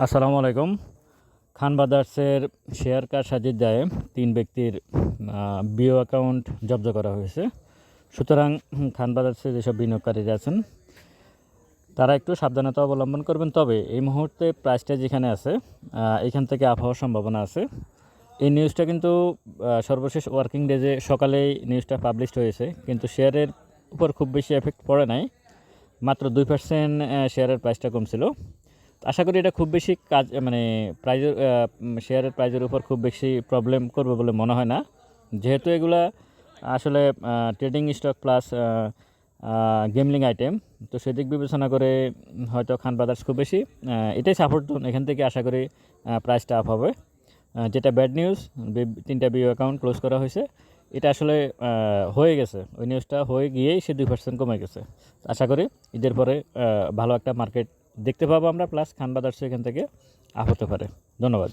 আসসালামু আলাইকুম। খান ব্রাদার্সের শেয়ার কারসাজির দায়ে ৩ ব্যক্তির বিও অ্যাকাউন্ট জব্দ করা হয়েছে। সুতরাং খান ব্রাদার্সে যেসব বিনিয়োগকারীরা আছেন তারা একটু সাবধানতা অবলম্বন করবেন। তবে এই মুহূর্তে প্রাইসটা যেখানে আছে এখান থেকে আপ হওয়ার সম্ভাবনা আছে। এই নিউজটা কিন্তু সর্বশেষ ওয়ার্কিং ডেজে সকালেই নিউজটা পাবলিশড হয়েছে, কিন্তু শেয়ারের উপর খুব বেশি এফেক্ট পড়ে নাই। মাত্র 2% শেয়ারের প্রাইসটা কমছিল। আশা করি এটা খুব বেশি কাজ প্রাইজের শেয়ারের প্রাইজের উপর খুব বেশি প্রবলেম করবে বলে মনে হয় না, যেহেতু এগুলা আসলে ট্রেডিং স্টক প্লাস গেমলিং আইটেম। তো সেদিক বিবেচনা করে হয়তো খান ব্রাদার্স খুব বেশি এটাই সাপোর্ট জোন। এখান থেকে আশা করি প্রাইসটা আপ হবে। যেটা ব্যাড নিউজ, 3টা বিও অ্যাকাউন্ট ক্লোজ করা হয়েছে, এটা আসলে হয়ে গেছে। ওই নিউজটা হয়ে গিয়েই সে 2% কমে গেছে। আশা করি ঈদের পরে ভালো একটা মার্কেট দেখতে পাবো আমরা, প্লাস খান ব্রাদার্সও এখান থেকে আপ হতে পারে। ধন্যবাদ।